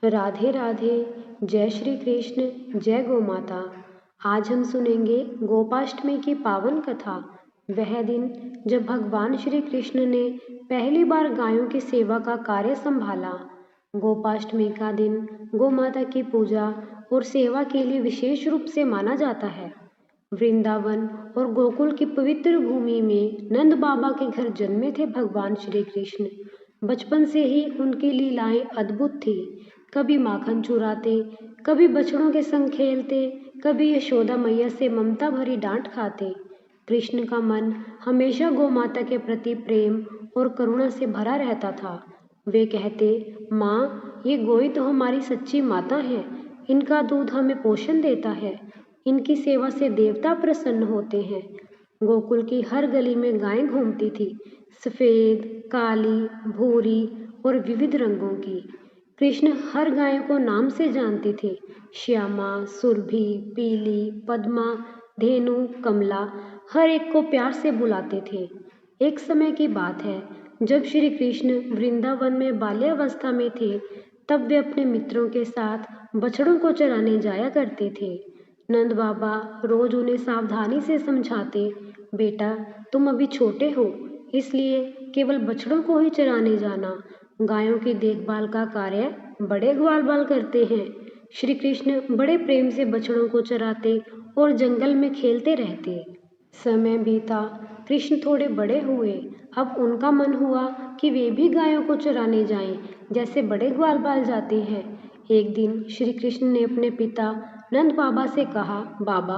राधे राधे। जय श्री कृष्ण, जय गौ माता। आज हम सुनेंगे गोपाष्टमी की पावन कथा। वह दिन जब भगवान श्री कृष्ण ने पहली बार गायों की सेवा का कार्य संभाला। गोपाष्टमी का दिन गौ माता की पूजा और सेवा के लिए विशेष रूप से माना जाता है। वृंदावन और गोकुल की पवित्र भूमि में नंद बाबा के घर जन्मे थे भगवान श्री कृष्ण। बचपन से ही उनकी लीलाएं अद्भुत थी। कभी माखन चुराते, कभी बछड़ों के संग खेलते, कभी यशोदा मैया से ममता भरी डांट खाते। कृष्ण का मन हमेशा गौ माता के प्रति प्रेम और करुणा से भरा रहता था। वे कहते, माँ, ये गोई तो हमारी सच्ची माता है। इनका दूध हमें पोषण देता है। इनकी सेवा से देवता प्रसन्न होते हैं। गोकुल की हर गली में गायें घूमती थी, सफेद, काली, भूरी और विविध रंगों की। कृष्ण हर गाय को नाम से जानते थे। श्यामा, सुरभि, पीली, पद्मा, धेनु, कमला, हर एक को प्यार से बुलाते थे। एक समय की बात है, जब श्री कृष्ण वृंदावन में बाल्यावस्था में थे, तब वे अपने मित्रों के साथ बछड़ों को चराने जाया करते थे। नंद बाबा रोज उन्हें सावधानी से समझाते, बेटा, तुम अभी छोटे हो, इसलिए केवल बछड़ों को ही चराने जाना। गायों की देखभाल का कार्य बड़े ग्वालवाल करते हैं। श्री कृष्ण बड़े प्रेम से बछड़ों को चराते और जंगल में खेलते रहते। समय बीता, कृष्ण थोड़े बड़े हुए। अब उनका मन हुआ कि वे भी गायों को चराने जाएं, जैसे बड़े ग्वालवाल जाते हैं। एक दिन श्री कृष्ण ने अपने पिता नंद बाबा से कहा, बाबा,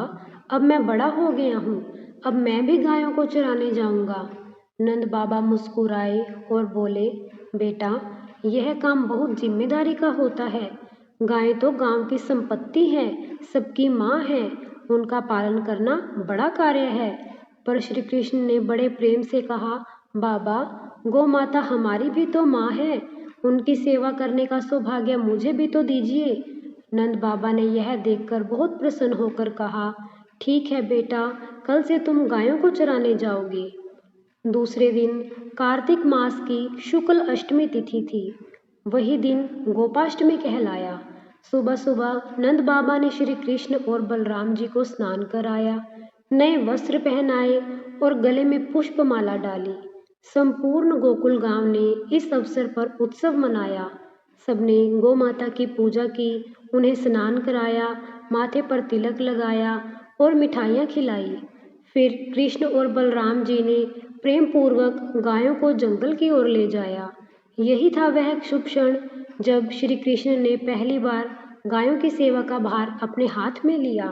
अब मैं बड़ा हो गया हूँ, अब मैं भी गायों को चराने जाऊंगा। नंद बाबा मुस्कुराए और बोले, बेटा, यह काम बहुत जिम्मेदारी का होता है। गाय तो गांव की संपत्ति है, सबकी माँ है, उनका पालन करना बड़ा कार्य है। पर श्री कृष्ण ने बड़े प्रेम से कहा, बाबा, गौ माता हमारी भी तो माँ है, उनकी सेवा करने का सौभाग्य मुझे भी तो दीजिए। नंद बाबा ने यह देखकर बहुत प्रसन्न होकर कहा, ठीक है बेटा, कल से तुम गायों को चराने जाओगे। दूसरे दिन कार्तिक मास की शुक्ल अष्टमी तिथि थी। वही दिन गोपाष्टमी कहलाया। सुबह सुबह नंद बाबा ने श्री कृष्ण और बलराम जी को स्नान कराया, नए वस्त्र पहनाए और गले में पुष्पमाला डाली। संपूर्ण गोकुल गांव ने इस अवसर पर उत्सव मनाया। सबने गौ माता की पूजा की, उन्हें स्नान कराया, माथे पर तिलक लगाया और मिठाइयाँ खिलाई। फिर कृष्ण और बलराम जी ने प्रेम पूर्वक गायों को जंगल की ओर ले जाया। यही था वह शुभ क्षण जब श्री कृष्ण ने पहली बार गायों की सेवा का भार अपने हाथ में लिया।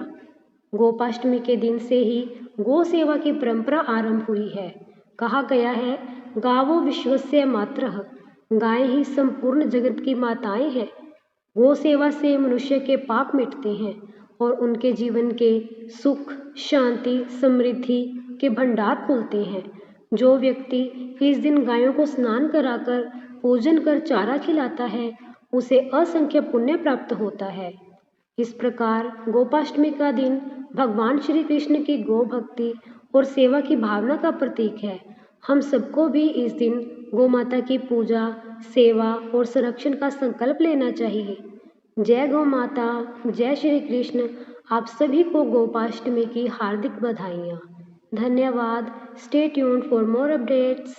गोपाष्टमी के दिन से ही गौ सेवा की परंपरा आरंभ हुई है। कहा गया है, गावो विश्वस्य मातरः, गायें ही संपूर्ण जगत की माताएं हैं। गो सेवा से मनुष्य के पाप मिटते हैं और उनके जीवन के सुख, शांति, समृद्धि के भंडार खुलते हैं। जो व्यक्ति इस दिन गायों को स्नान कराकर पूजन कर चारा खिलाता है, उसे असंख्य पुण्य प्राप्त होता है। इस प्रकार गोपाष्टमी का दिन भगवान श्री कृष्ण की गौ भक्ति और सेवा की भावना का प्रतीक है। हम सबको भी इस दिन गौ माता की पूजा, सेवा और संरक्षण का संकल्प लेना चाहिए। जय गौ माता, जय श्री कृष्ण। आप सभी को गोपाष्टमी की हार्दिक बधाइयाँ। धन्यवाद। Stay tuned for more updates.